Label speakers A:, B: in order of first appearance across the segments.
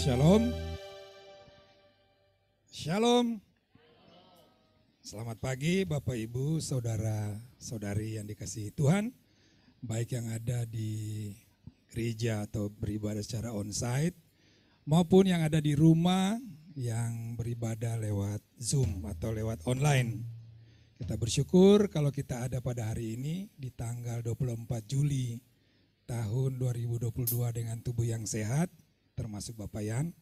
A: Shalom. Shalom. Selamat pagi Bapak Ibu, Saudara Saudari yang dikasihi Tuhan. Baik yang ada di gereja atau beribadah secara onsite maupun yang ada di rumah yang beribadah lewat Zoom atau lewat online. Kita bersyukur kalau kita ada pada hari ini di tanggal 24 Juli tahun 2022 dengan tubuh yang sehat, termasuk Bapak Yan.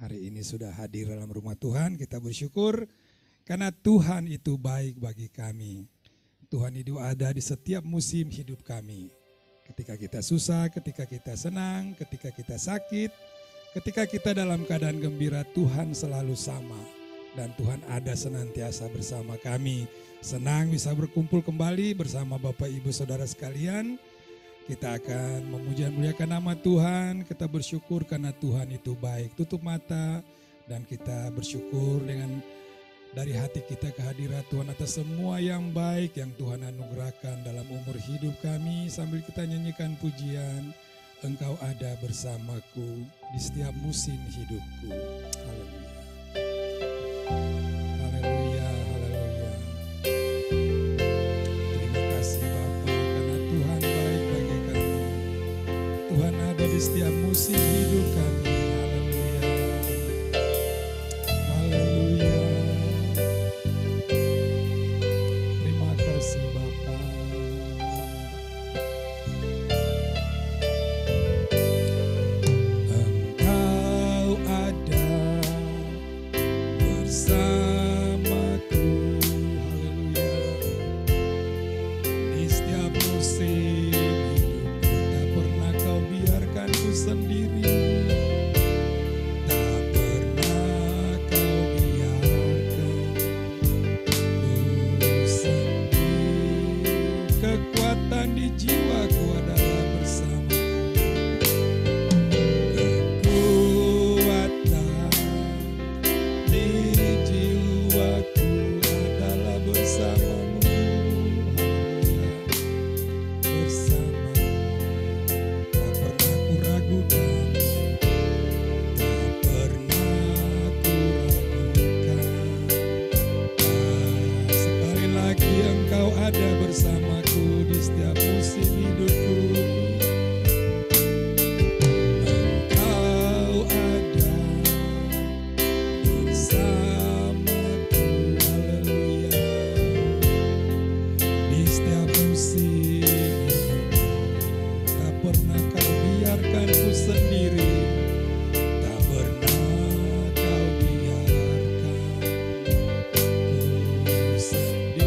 A: Hari ini sudah hadir dalam rumah Tuhan, kita bersyukur karena Tuhan itu baik bagi kami. Tuhan itu ada di setiap musim hidup kami. Ketika kita susah, ketika kita senang, ketika kita sakit, ketika kita dalam keadaan gembira, Tuhan selalu sama. Dan Tuhan ada senantiasa bersama kami. Senang bisa berkumpul kembali bersama Bapak Ibu Saudara sekalian. Kita akan memuji dan muliakan nama Tuhan. Kita bersyukur karena Tuhan itu baik. Tutup mata dan kita bersyukur dengan dari hati kita kehadirat Tuhan atas semua yang baik yang Tuhan anugerahkan dalam umur hidup kami. Sambil kita nyanyikan pujian, Engkau ada bersamaku di setiap musim hidupku. Haleluya. Haleluya, haleluya. Terima kasih Bapa karena Tuhan baik bagi kami. Tuhan ada di setiap musim hidup kami. Haleluya. Haleluya. Terima kasih Bapa. Engkau ada bersamaku, haleluya. Di setiap musim hidupku, tak pernah kau biarkan ku sendiri. Tak pernah kau biarkan ku sendiri. Kekuatan di jiwaku adalah bersama. Kekuatan di jiwaku adalah bersamamu, haleluya, bersamamu. Tak pernah ku ragukan, tak pernah ku ragukan. Sekali lagi Engkau ada bersamaku di setiap musim hidupku. Engkau ada bersamaku, haleluya. Di setiap musim hidupku, tak pernah kau biarkan ku sendiri. Tak pernah kau biarkan ku sendiri.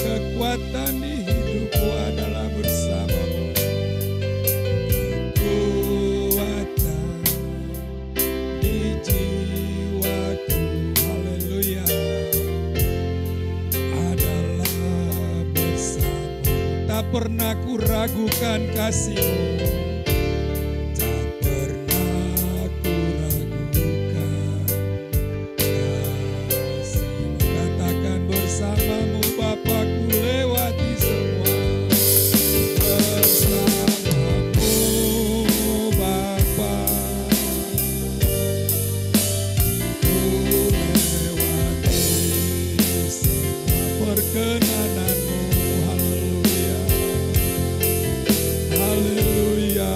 A: Kekuatan di hidupku adalah bersamamu. Kekuatan di jiwaku, haleluya, adalah bersamamu. Tak pernah ku ragukan kasih-Mu. Tak pernah ku ragukan kasih-Mu. Katakan bersamamu Bapakku lewati semua. Bersamamu Bapa, ku lewati semua perkenanan-Mu. Haleluya, haleluya,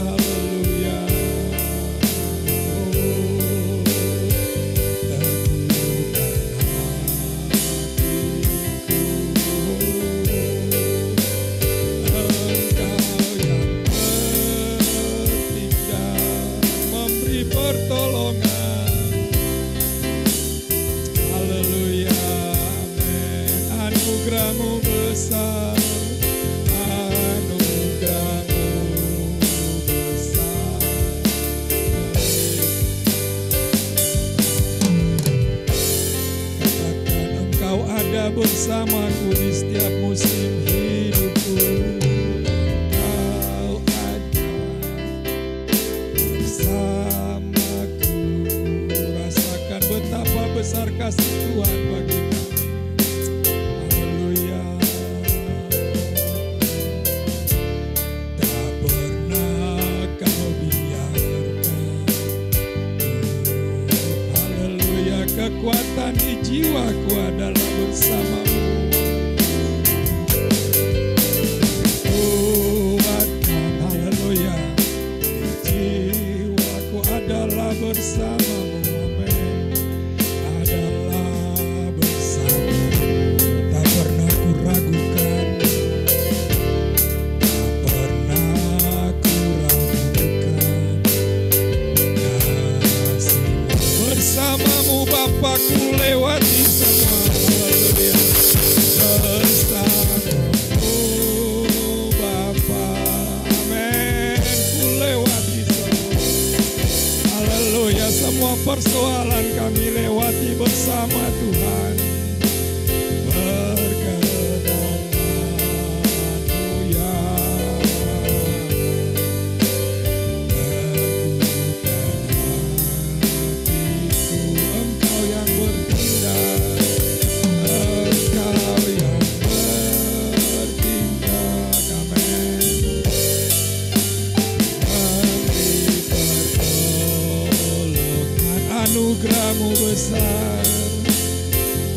A: Anugerah-Mu besar,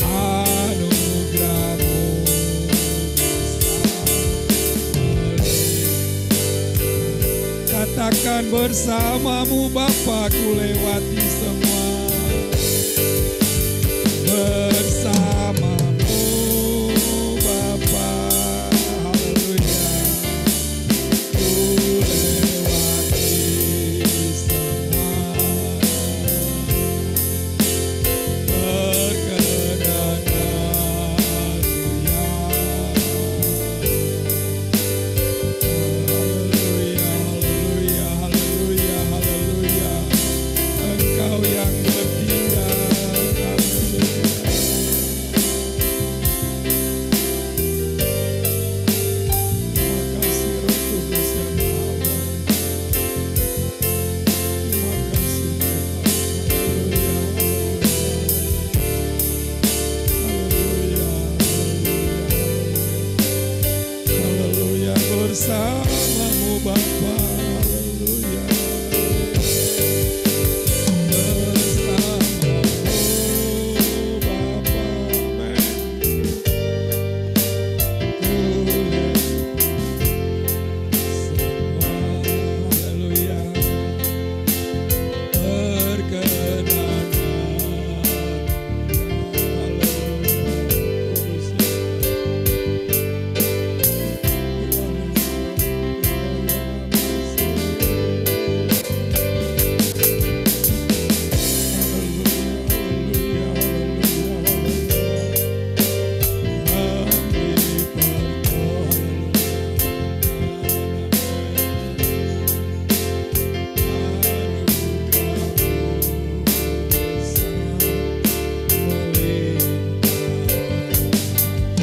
A: anugerah-Mu besar. Katakan bersama-Mu Bapa, ku lewati semua. Bersama-Mu Bapa, haleluya. Ku lewati semua. Bersama-Mu Bapa, haleluya. Bersama-Mu Bapa, amin. Semua, haleluya. Berkenan,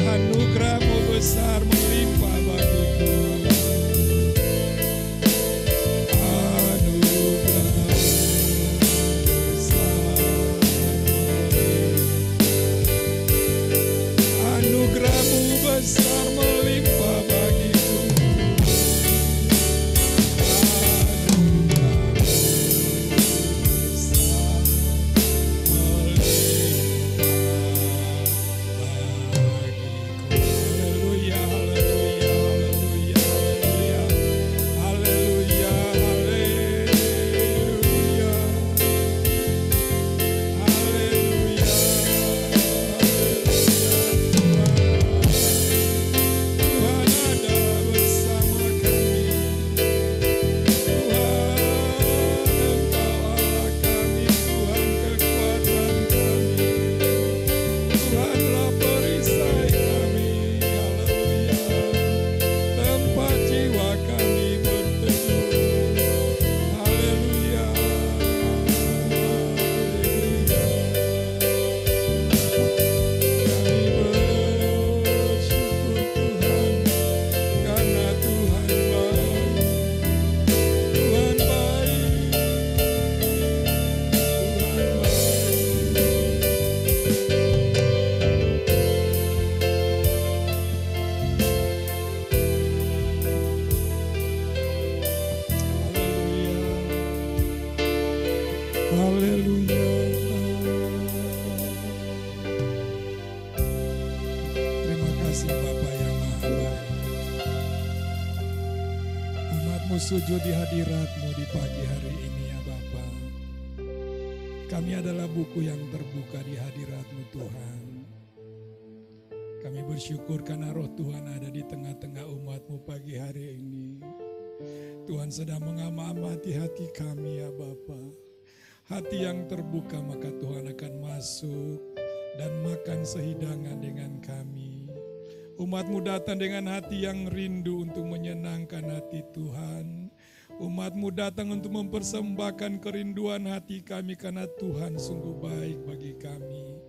A: anugerah-Mu besar melimpah bagiku. Anugerah-Mu besar melimpah. Anugerah-Mu besar melimpah bagiku. Anugerah-Mu besar melimpah bagiku. Haleluya, haleluya, haleluya, haleluya, haleluya. Tuhan ada bersama kami. Tuhan, Engkau Allah kami, Tuhan kekuatan kami. Tuhanlah perisai kami, haleluya. Tempat jiwa kami berteduh, haleluya, haleluya. Kami bersyukur Tuhan, karena Tuhan baik, Tuhan baik, Tuhan baik. Haleluya, haleluya. Terima kasih Bapa yang Maha Baik. Umat-Mu sujud di hadirat-Mu di pagi hari ini ya Bapa. Kami adalah buku yang terbuka di hadirat-Mu Tuhan. Kami bersyukur karena roh Tuhan ada di tengah-tengah umat-Mu pagi hari ini. Tuhan sedang mengamati hati kami ya Bapa. Hati yang terbuka maka Tuhan akan masuk dan makan sehidangan dengan kami. Umat-Mu datang dengan hati yang rindu untuk menyenangkan hati Tuhan. Umat-Mu datang untuk mempersembahkan kerinduan hati kami karena Tuhan sungguh baik bagi kami.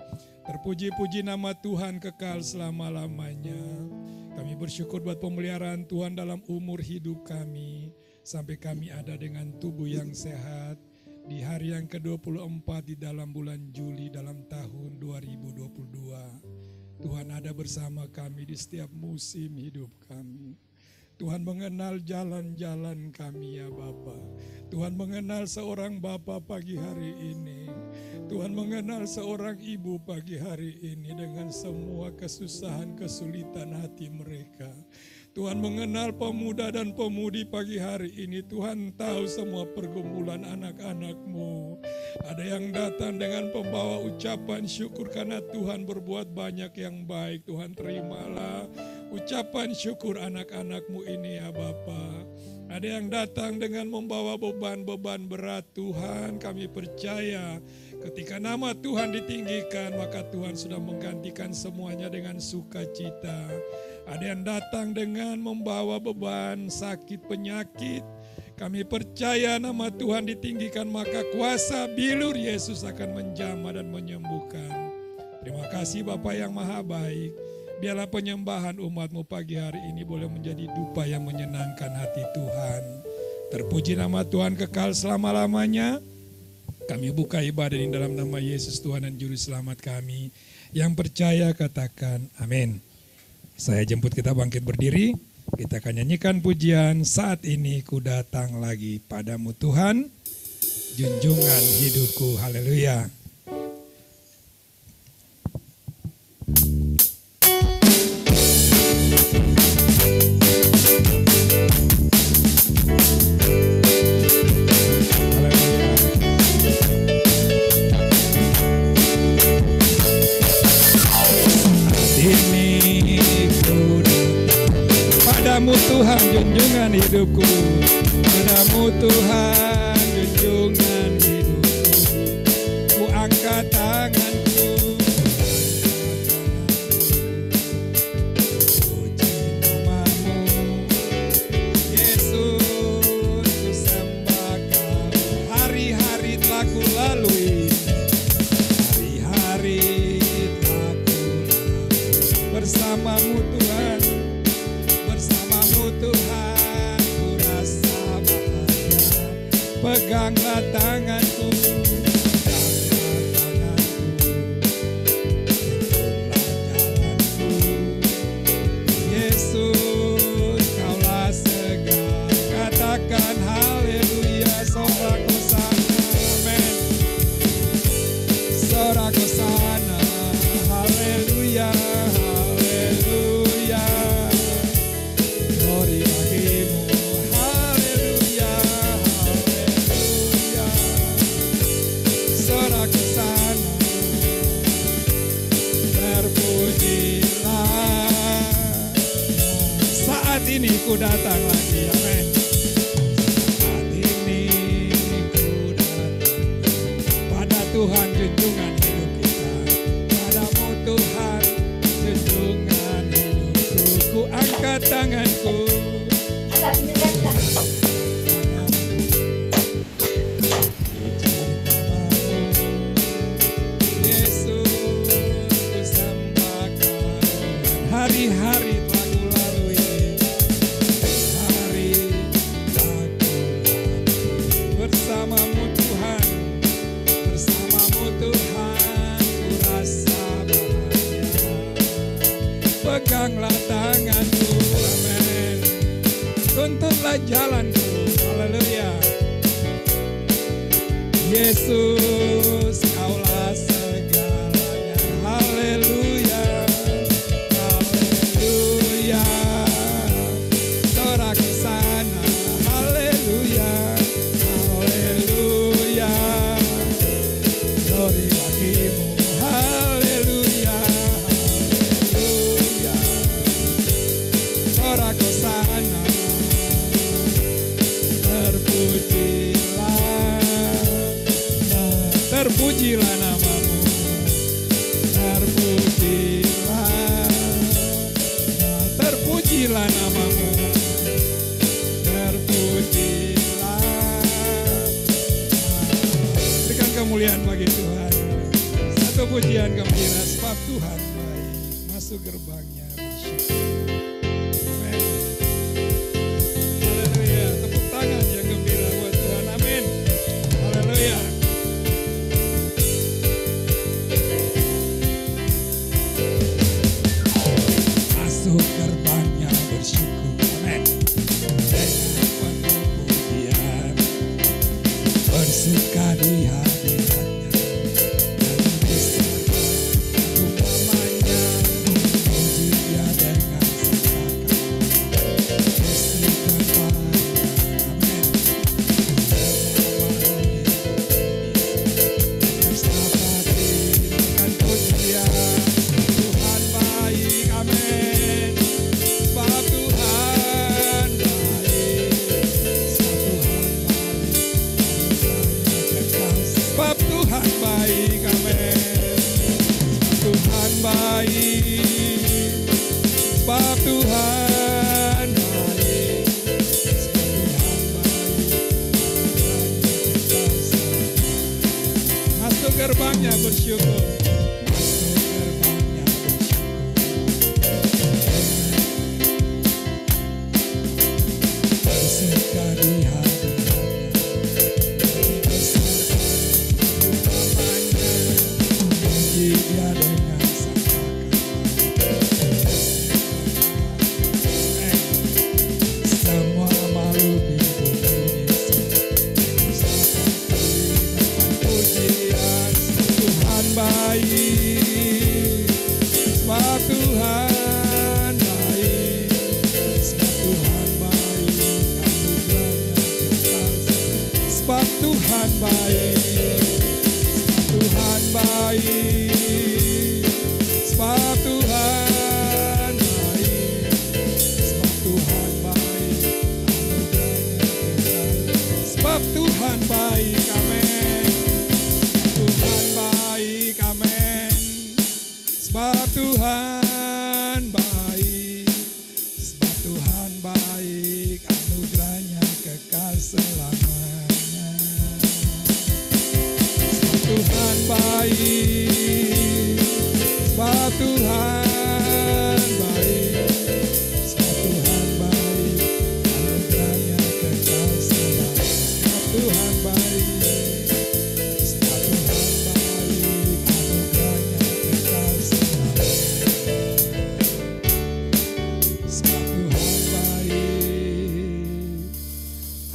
A: Terpuji-puji nama Tuhan kekal selama-lamanya. Kami bersyukur buat pemeliharaan Tuhan dalam umur hidup kami. Sampai kami ada dengan tubuh yang sehat. Di hari yang ke-24 di dalam bulan Juli dalam tahun 2022. Tuhan ada bersama kami di setiap musim hidup kami. Tuhan mengenal jalan-jalan kami ya Bapa. Tuhan mengenal seorang Bapa pagi hari ini. Tuhan mengenal seorang ibu pagi hari ini dengan semua kesusahan, kesulitan hati mereka. Tuhan mengenal pemuda dan pemudi pagi hari ini. Tuhan tahu semua pergumulan anak-anak-Mu. Ada yang datang dengan pembawa ucapan syukur karena Tuhan berbuat banyak yang baik. Tuhan terimalah ucapan syukur anak-anak-Mu ini ya Bapa. Ada yang datang dengan membawa beban-beban berat. Tuhan, kami percaya ketika nama Tuhan ditinggikan, maka Tuhan sudah menggantikan semuanya dengan sukacita. Ada yang datang dengan membawa beban sakit penyakit. Kami percaya nama Tuhan ditinggikan, maka kuasa bilur Yesus akan menjamah dan menyembuhkan. Terima kasih Bapa yang maha baik. Biarlah penyembahan umat-Mu pagi hari ini boleh menjadi dupa yang menyenangkan hati Tuhan. Terpuji nama Tuhan kekal selama-lamanya. Kami buka ibadah ini dalam nama Yesus Tuhan dan Juru Selamat kami. Yang percaya katakan amin. Saya jemput kita bangkit berdiri. Kita akan nyanyikan pujian Saat Ini Ku Datang Lagi Padamu Tuhan. Junjungan hidupku, haleluya. Tuhan junjungan hidupku, padamu Tuhan junjungan hidupku, ku angkat tanganku, puji namamu, Yesus ku sembah Kau. Hari-hari telah ku lalui, hari-hari telah ku lalui bersamamu Tuhan. Tuhan, ku rasa bahagia. Peganglah tanganku, tuntunlah jalanku. Yesus, Kaulah segala. Katakan haleluya, sorak hosana, amin. Sorak hosana, haleluya. Saat ini ku datang lagi, amin. Saat ini ku datang pada Tuhan junjungan hidup kita. Padamu Tuhan junjungan hidupku, ku angkat tanganku. Yesus ku sembah Kau. Hari-hari bersamamu Tuhan, ku rasa bahagia. Peganglah tanganku, amin. Tuntunlah jalanku, haleluya. Yesus, Kaulah segalanya, haleluya. Haleluya. Sorak ke sana, haleluya. Haleluya, glory bagimu, haleluya, haleluya. Sorak hosana, terpujilah namamu, terpujilah namamu, kemuliaan bagi Tuhan. Satu pujian gembira sebab Tuhan baik. Masuk gerbangnya bersyukur. Amin. Haleluya. Tepuk tangan yang gembira buat Tuhan. Amin. Haleluya. Masuk gerbangnya bersyukur. Amin. Dengan penuh pujian bersuka di hati. Tuhan baik, anugerahnya kekal selamanya. Sebab Tuhan baik, sebab Tuhan baik, sebab Tuhan baik, anugerahnya kekal selamanya. Sebab Tuhan baik, sebab Tuhan baik, anugerahnya kekal selamanya. Sebab Tuhan baik,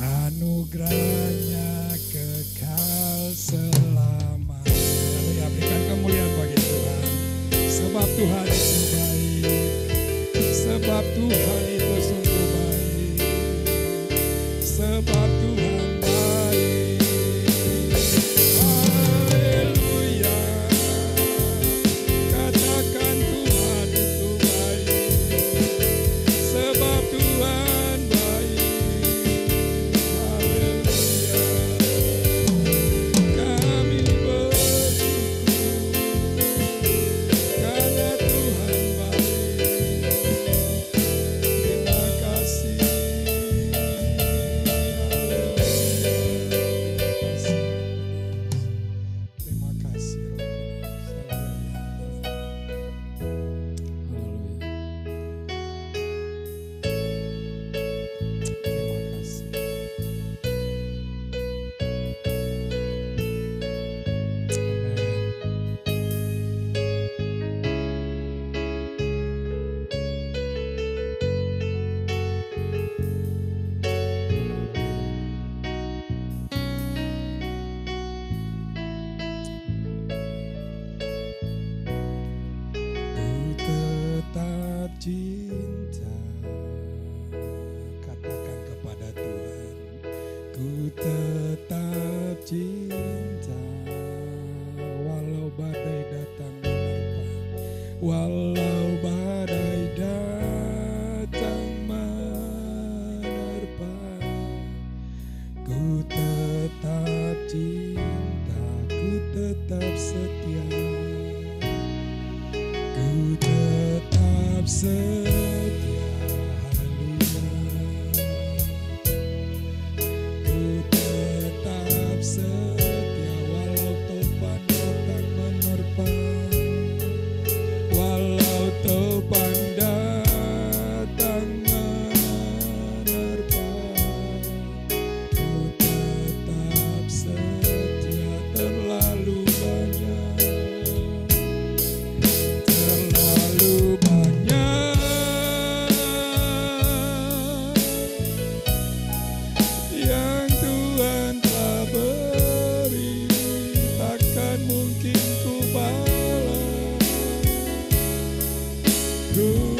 A: anugerahnya kekal selamanya. Haleluya, berikan kemuliaan bagi Tuhan. Sebab Tuhan itu baik, sebab Tuhan itu sungguh baik, sebab Tuhan baik. Haleluya, katakan Tuhan itu baik, sebab Tuhan baik. Haleluya, kami bersyukur karena Tuhan baik. Terima kasih. Haleluya. Terima kasih Roh Kudus. Haleluya. Terima kasih. Amin. Ku tetap cinta, katakan kepada Tuhan. Ku tetap cinta, walau badai datang menerpa, walau badai datang menerpa. Ku tetap cinta, ku tetap setia, ku tetap setia. Haleluya. Ku tetap setia, walau topan datang menerpa, walau topan datang menerpa. Ku tetap setia, terlalu banyak, terlalu banyak yang Tuhan telah beri, takkan mungkin ku balas. Ku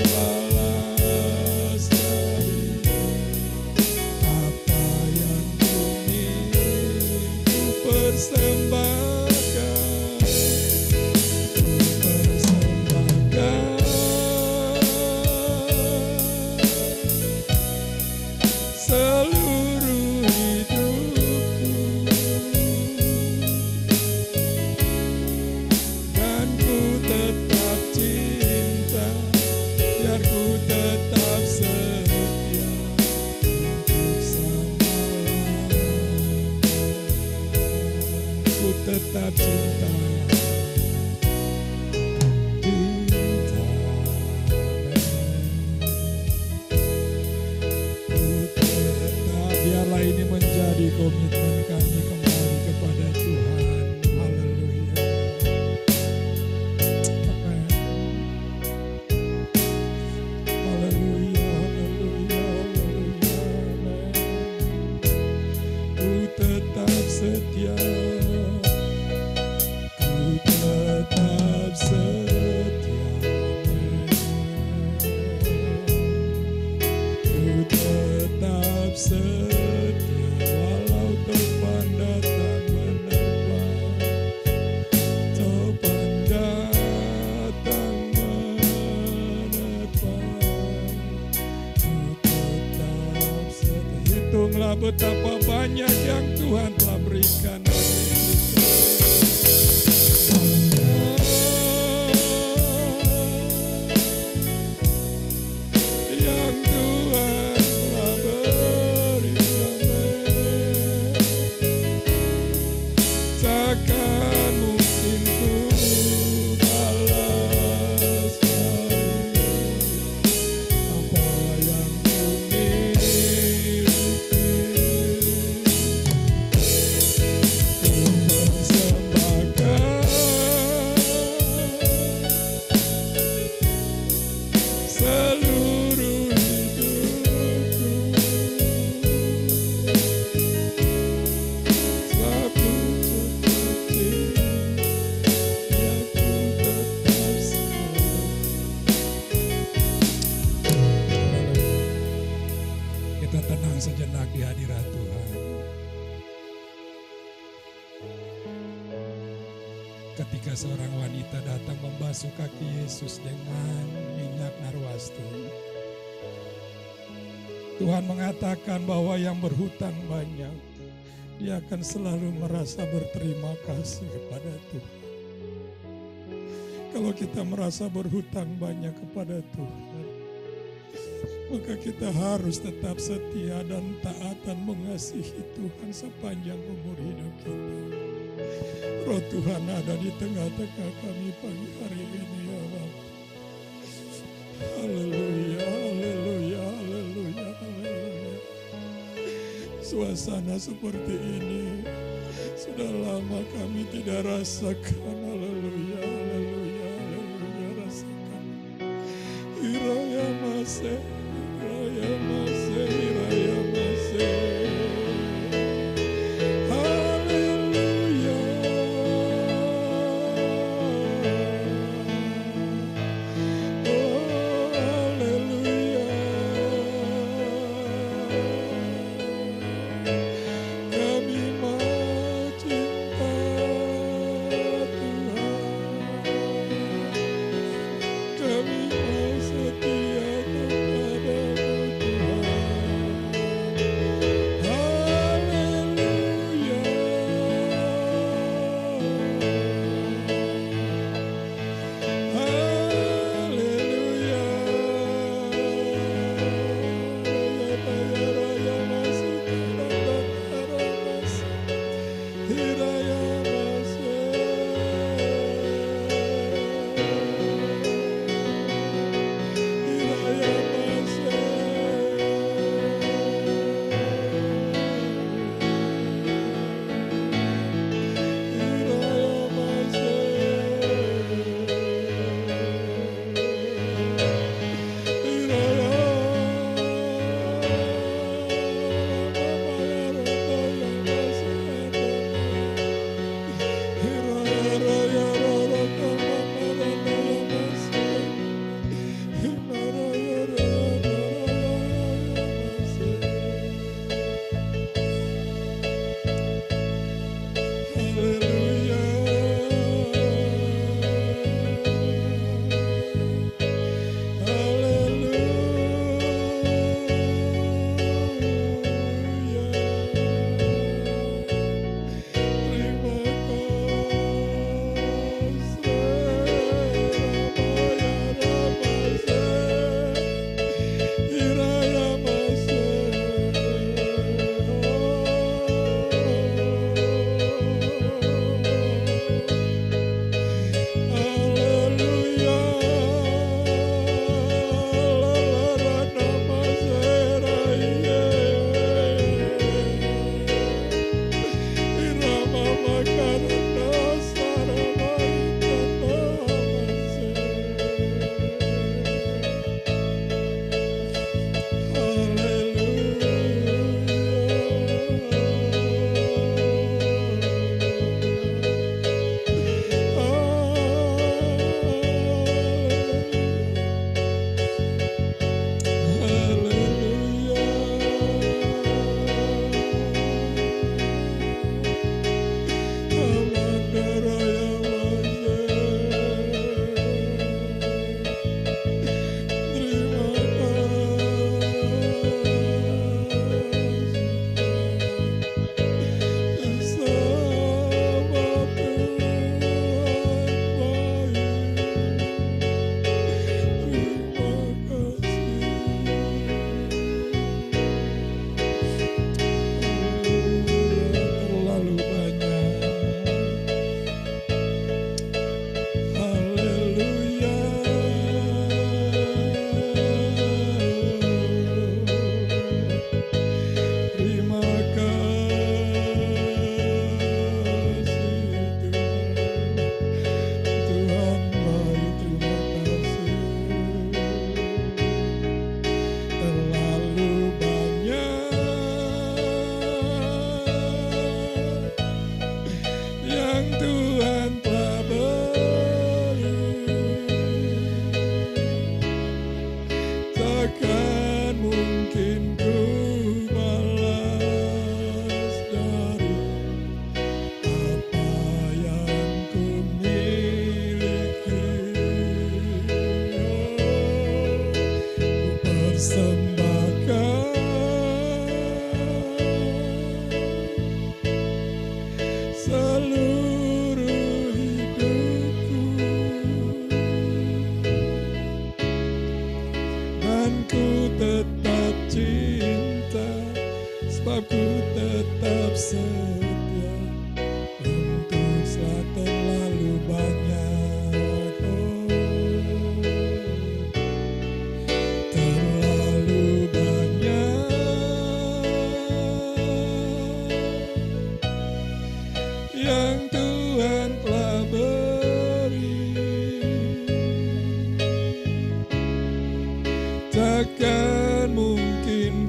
A: balas dari apa yang ku miliki, ku persembahkan, ku persembahkan seluruh hidupku, dan ku tetap cinta, biar ku tetap setia untuk selama-lamanya. Ku tetap cinta, cinta. Biarlah ini menjadi komitmen kami kembali kepada Tuhan. Haleluya. Amin. Haleluya, haleluya, haleluya. Amin. Ku tetap setia, ku tetap setia. Amin. Ku tetap setia, walau topan datang menerpa, topan datang menerpa. Ku tetap setia. Hitunglah betapa banyak yang Tuhan telah berikan bagi kita. Banyak yang sejenak di hadirat Tuhan. Ketika seorang wanita datang membasuh kaki Yesus dengan minyak narwastu, Tuhan mengatakan bahwa yang berhutang banyak, dia akan selalu merasa berterima kasih kepada Tuhan. Kalau kita merasa berhutang banyak kepada Tuhan, maka kita harus tetap setia dan taat dan mengasihi Tuhan sepanjang umur hidup kita. Roh Tuhan ada di tengah-tengah kami pagi hari ini, ya Bapa. Haleluya, haleluya, haleluya, haleluya. Suasana seperti ini sudah lama kami tidak rasakan. Haleluya, haleluya, haleluya, rasakan. Hiraya masih, hiraya masih, hiraya masih. Kami mau cinta Tuhan.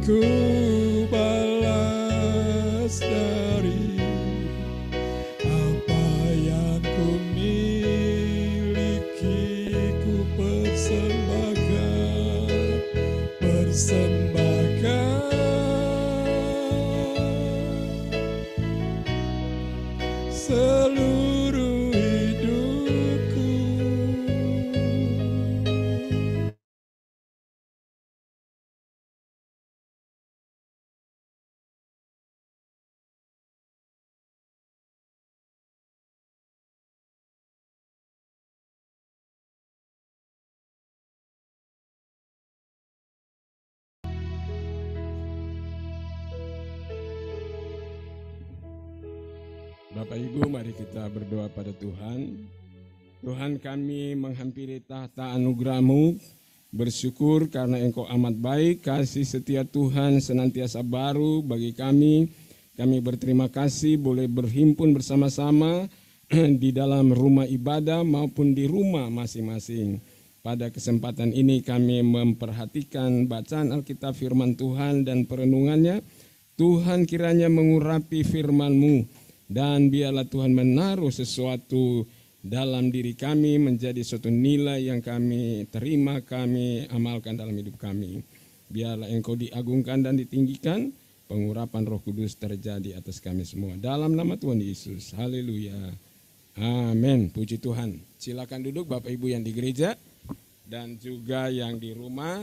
A: ku balas dari apa yang ku miliki, ku persembahkan seluruh hidupku.
B: Bapak Ibu, mari kita berdoa pada Tuhan. Tuhan, kami menghampiri tahta anugerah-Mu, bersyukur karena Engkau amat baik, kasih setia Tuhan senantiasa baru bagi kami. Kami berterima kasih boleh berhimpun bersama-sama di dalam rumah ibadah maupun di rumah masing-masing. Pada kesempatan ini kami memperhatikan bacaan Alkitab firman Tuhan dan perenungannya. Tuhan kiranya mengurapi firman-Mu, dan biarlah Tuhan menaruh sesuatu dalam diri kami menjadi suatu nilai yang kami terima, kami amalkan dalam hidup kami. Biarlah Engkau diagungkan dan ditinggikan, pengurapan Roh Kudus terjadi atas kami semua. Dalam nama Tuhan Yesus, haleluya, amin. Puji Tuhan. Silakan duduk Bapak Ibu yang di gereja dan juga yang di rumah.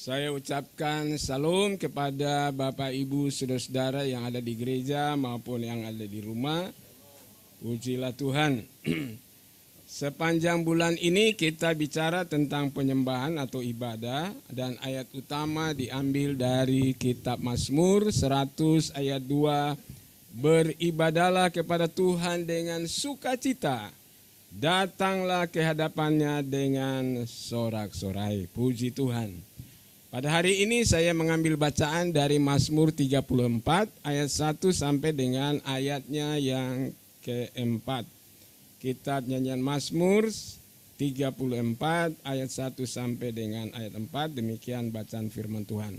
B: Saya ucapkan salam kepada Bapak Ibu saudara-saudara yang ada di gereja maupun yang ada di rumah. Pujilah Tuhan. Sepanjang bulan ini kita bicara tentang penyembahan atau ibadah, dan ayat utama diambil dari kitab Mazmur 100 ayat 2. Beribadalah kepada Tuhan dengan sukacita, datanglah ke hadapannya dengan sorak-sorai. Puji Tuhan. Pada hari ini saya mengambil bacaan dari Mazmur 34 ayat 1 sampai dengan ayatnya yang keempat. Kitab Nyanyian Mazmur 34 ayat 1 sampai dengan ayat 4, demikian bacaan firman Tuhan.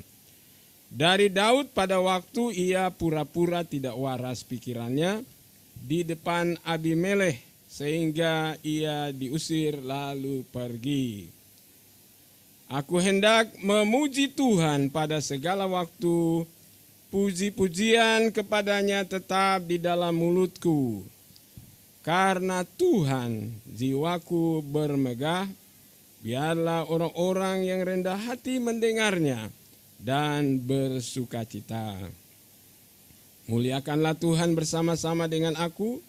B: Dari Daud pada waktu ia pura-pura tidak waras pikirannya di depan Abimelekh, sehingga ia diusir lalu pergi. Aku hendak memuji Tuhan pada segala waktu, puji-pujian kepadanya tetap di dalam mulutku. Karena Tuhan jiwaku bermegah, biarlah orang-orang yang rendah hati mendengarnya dan bersukacita. Muliakanlah Tuhan bersama-sama dengan aku,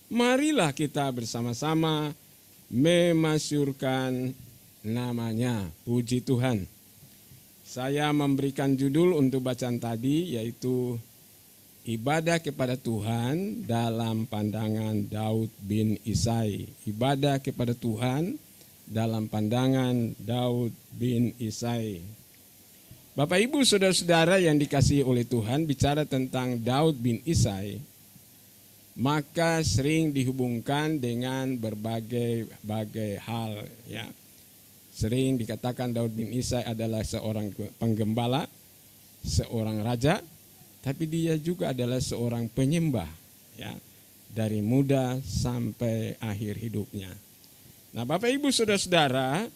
B: marilah kita bersama-sama memasyurkan namanya. Puji Tuhan. Saya memberikan judul untuk bacaan tadi, yaitu ibadah kepada Tuhan dalam pandangan Daud bin Isai. Ibadah kepada Tuhan dalam pandangan Daud bin Isai. Bapak Ibu saudara-saudara yang dikasihi oleh Tuhan, bicara tentang Daud bin Isai, maka sering dihubungkan dengan berbagai hal, ya. Sering dikatakan Daud bin Isai adalah seorang penggembala, seorang raja, tapi dia juga adalah seorang penyembah, ya, dari muda sampai akhir hidupnya. Nah, Bapak Ibu saudara-saudara,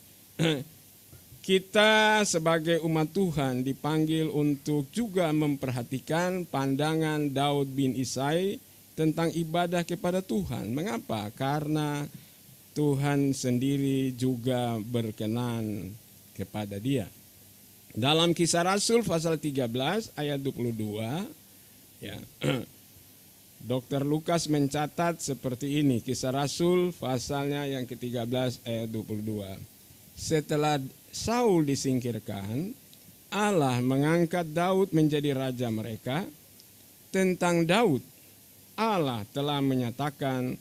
B: kita sebagai umat Tuhan dipanggil untuk juga memperhatikan pandangan Daud bin Isai tentang ibadah kepada Tuhan. Mengapa? Karena Tuhan sendiri juga berkenan kepada dia. Dalam Kisah Rasul pasal 13 ayat 22, ya, Dr. Lukas mencatat seperti ini. Kisah Rasul pasalnya yang ke-13 ayat 22. Setelah Saul disingkirkan, Allah mengangkat Daud menjadi raja mereka. Tentang Daud, Allah telah menyatakan,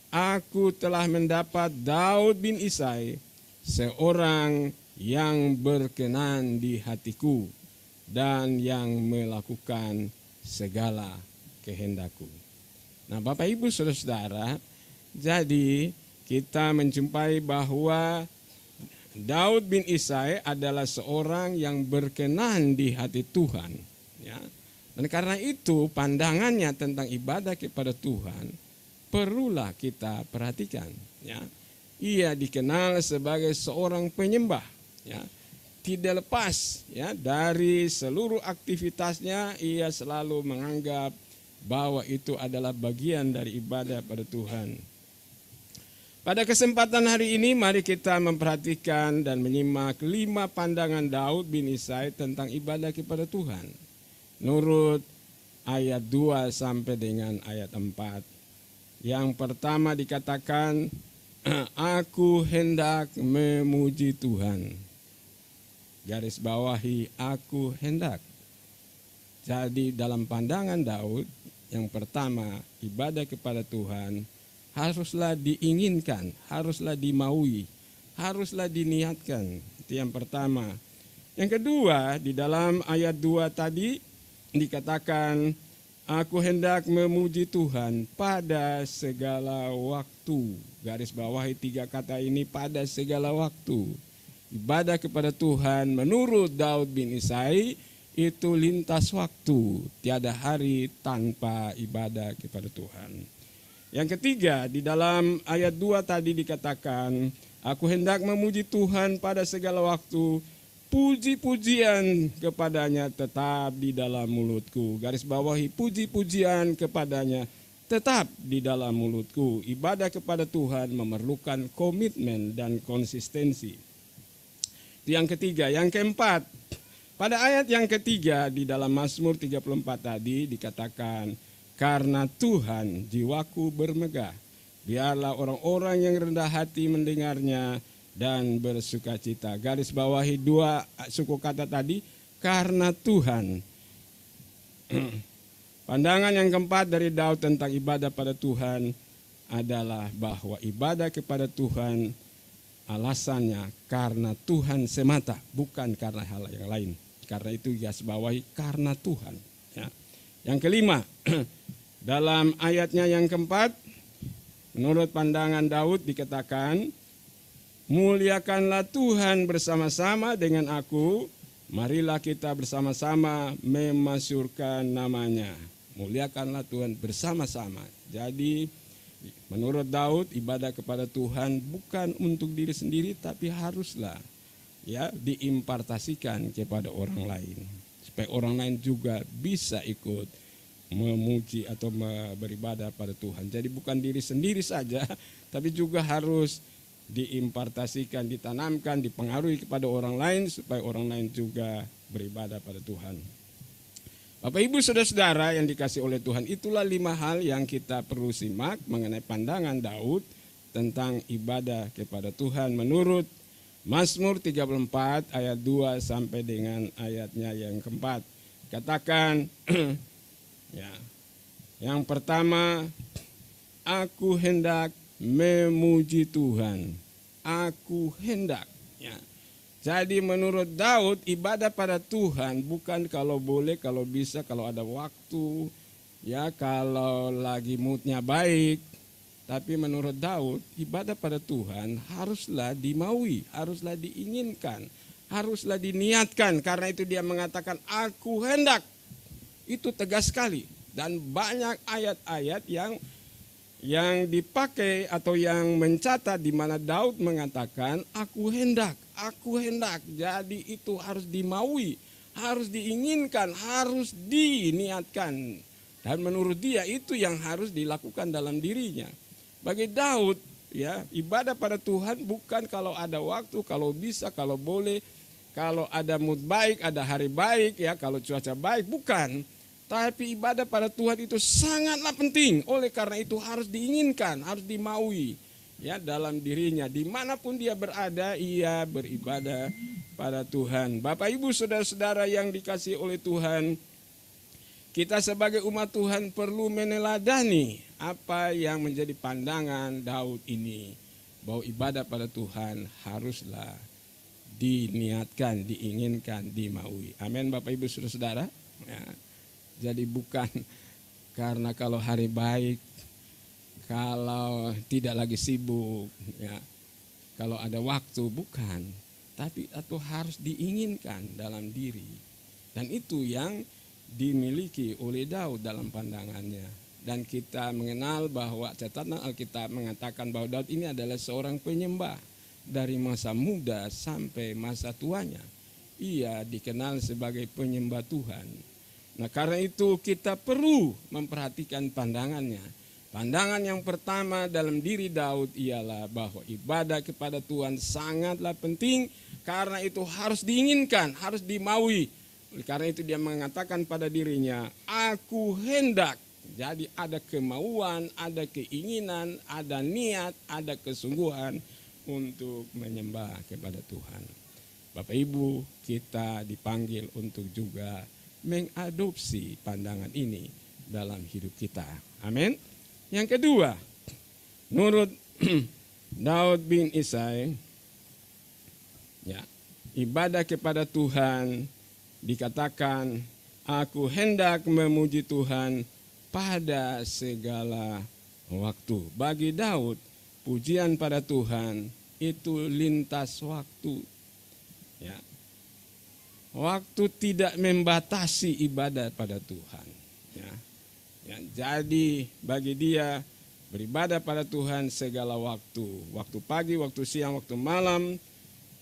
B: Aku telah mendapat Daud bin Isai, seorang yang berkenan di hatiku. dan yang melakukan segala kehendakku. Nah, Bapak Ibu Saudara-saudara, jadi kita menjumpai bahwa Daud bin Isai adalah seorang yang berkenan di hati Tuhan, ya. Dan karena itu pandangannya tentang ibadah kepada Tuhan perlulah kita perhatikan, ya. Ia dikenal sebagai seorang penyembah, ya. Tidak lepas, ya, dari seluruh aktivitasnya, ia selalu menganggap bahwa itu adalah bagian dari ibadah pada Tuhan. Pada kesempatan hari ini mari kita memperhatikan dan menyimak 5 pandangan Daud bin Isai tentang ibadah kepada Tuhan. Menurut ayat 2 sampai dengan ayat 4. Yang pertama dikatakan, aku hendak memuji Tuhan. Garis bawahi, aku hendak. Jadi dalam pandangan Daud, yang pertama ibadah kepada Tuhan haruslah diinginkan, haruslah dimaui, haruslah diniatkan. Itu yang pertama. Yang kedua, di dalam ayat 2 tadi dikatakan, aku hendak memuji Tuhan pada segala waktu. Garis bawahi 3 kata ini, pada segala waktu. Ibadah kepada Tuhan menurut Daud bin Isai itu lintas waktu. Tiada hari tanpa ibadah kepada Tuhan. Yang ketiga, di dalam ayat 2 tadi dikatakan, aku hendak memuji Tuhan pada segala waktu. Puji-pujian kepadanya tetap di dalam mulutku. Garis bawahi, puji-pujian kepadanya tetap di dalam mulutku. Ibadah kepada Tuhan memerlukan komitmen dan konsistensi. Itu yang ketiga. Yang keempat, pada ayat yang ketiga di dalam Mazmur 34 tadi dikatakan, karena Tuhan jiwaku bermegah, biarlah orang-orang yang rendah hati mendengarnya dan bersukacita. Garis bawahi 2 suku kata tadi, karena Tuhan. Pandangan yang keempat dari Daud tentang ibadah pada Tuhan adalah bahwa ibadah kepada Tuhan alasannya karena Tuhan semata, bukan karena hal yang lain. Karena itu garis bawahi, karena Tuhan. Ya. Yang kelima, dalam ayatnya yang keempat, menurut pandangan Daud dikatakan, muliakanlah Tuhan bersama-sama dengan aku, marilah kita bersama-sama memasyurkan namanya. Muliakanlah Tuhan bersama-sama. Jadi menurut Daud ibadah kepada Tuhan bukan untuk diri sendiri, tapi haruslah, ya, diimpartasikan kepada orang lain. Supaya orang lain juga bisa ikut memuji atau beribadah pada Tuhan. Jadi bukan diri sendiri saja, tapi juga harus diimpartasikan, ditanamkan, dipengaruhi kepada orang lain supaya orang lain juga beribadah pada Tuhan. Bapak Ibu Saudara-saudara yang dikasih oleh Tuhan, itulah 5 hal yang kita perlu simak mengenai pandangan Daud tentang ibadah kepada Tuhan menurut Mazmur 34 ayat 2 sampai dengan ayatnya yang keempat. Katakan ya. Yang pertama, aku hendak memuji Tuhan. Aku hendak, ya. Jadi menurut Daud ibadah pada Tuhan bukan kalau boleh, kalau bisa, kalau ada waktu, ya, kalau lagi moodnya baik. Tapi menurut Daud ibadah pada Tuhan haruslah dimaui, haruslah diinginkan, haruslah diniatkan. Karena itu dia mengatakan aku hendak. Itu tegas sekali dan banyak ayat-ayat yang dipakai atau yang mencatat di mana Daud mengatakan aku hendak, aku hendak. Jadi itu harus dimaui, harus diinginkan, harus diniatkan. Dan menurut dia itu yang harus dilakukan dalam dirinya. Bagi Daud, ya, ibadah pada Tuhan bukan kalau ada waktu, kalau bisa, kalau boleh, kalau ada mood baik, ada hari baik, ya, kalau cuaca baik, bukan. Tapi ibadah pada Tuhan itu sangatlah penting. Oleh karena itu harus diinginkan, harus dimaui, ya, dalam dirinya. Dimanapun dia berada, ia beribadah pada Tuhan. Bapak Ibu Saudara-saudara yang dikasihi oleh Tuhan, kita sebagai umat Tuhan perlu meneladani apa yang menjadi pandangan Daud ini. Bahwa ibadah pada Tuhan haruslah diniatkan, diinginkan, dimaui. Amin Bapak Ibu Saudara. Ya, jadi bukan karena kalau hari baik, kalau tidak lagi sibuk, ya, kalau ada waktu, bukan. Tapi itu harus diinginkan dalam diri. Dan itu yang dimiliki oleh Daud dalam pandangannya. Dan kita mengenal bahwa catatan Alkitab mengatakan bahwa Daud ini adalah seorang penyembah. Dari masa muda sampai masa tuanya, ia dikenal sebagai penyembah Tuhan. Nah, karena itu kita perlu memperhatikan pandangannya. Pandangan yang pertama dalam diri Daud ialah bahwa ibadah kepada Tuhan sangatlah penting, karena itu harus diinginkan, harus dimaui. Karena itu dia mengatakan pada dirinya, aku hendak. Jadi ada kemauan, ada keinginan, ada niat, ada kesungguhan untuk menyembah kepada Tuhan. Bapak Ibu, kita dipanggil untuk juga mengadopsi pandangan ini dalam hidup kita. Amin. Yang kedua, menurut Daud bin Isai, ya, ibadah kepada Tuhan dikatakan, aku hendak memuji Tuhan pada segala waktu. Bagi Daud, pujian pada Tuhan itu lintas waktu. Ya. Waktu tidak membatasi ibadah pada Tuhan. Ya. Ya, jadi bagi dia beribadah pada Tuhan segala waktu. Waktu pagi, waktu siang, waktu malam,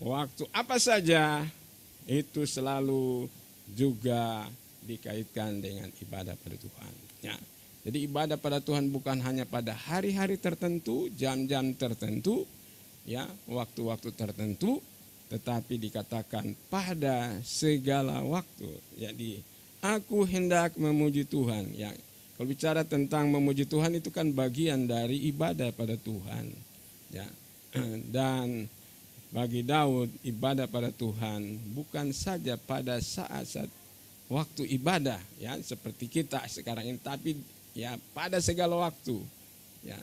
B: waktu apa saja itu selalu juga dikaitkan dengan ibadah pada Tuhan. Ya. Jadi ibadah pada Tuhan bukan hanya pada hari-hari tertentu, jam-jam tertentu, ya, waktu-waktu tertentu, tetapi dikatakan pada segala waktu. Jadi aku hendak memuji Tuhan. Ya, kalau bicara tentang memuji Tuhan itu kan bagian dari ibadah pada Tuhan. Ya, dan bagi Daud ibadah pada Tuhan bukan saja pada saat-saat waktu ibadah, ya, seperti kita sekarang ini, tapi ya pada segala waktu. Ya,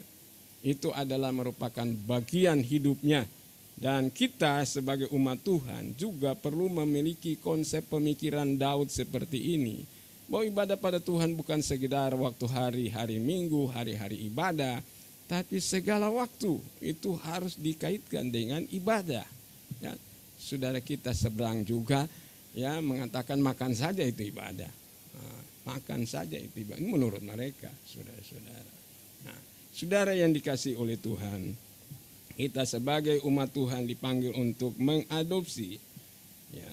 B: itu adalah merupakan bagian hidupnya. Dan kita sebagai umat Tuhan juga perlu memiliki konsep pemikiran Daud seperti ini. Bahwa ibadah pada Tuhan bukan sekedar waktu hari Minggu, hari-hari ibadah. Tapi segala waktu itu harus dikaitkan dengan ibadah. Ya, saudara kita seberang juga ya mengatakan makan saja itu ibadah. Nah, makan saja itu ibadah. Ini menurut mereka, saudara-saudara. Nah, saudara yang dikasihi oleh Tuhan, kita sebagai umat Tuhan dipanggil untuk mengadopsi, ya,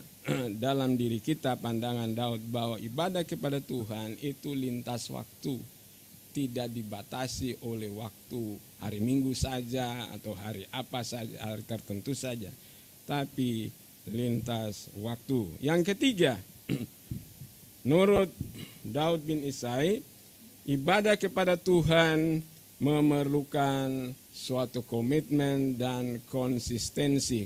B: dalam diri kita pandangan Daud bahwa ibadah kepada Tuhan itu lintas waktu, tidak dibatasi oleh waktu hari Minggu saja atau hari apa saja, hari tertentu saja, tapi lintas waktu. Yang ketiga, menurut Daud bin Isai, ibadah kepada Tuhan memerlukan suatu komitmen dan konsistensi.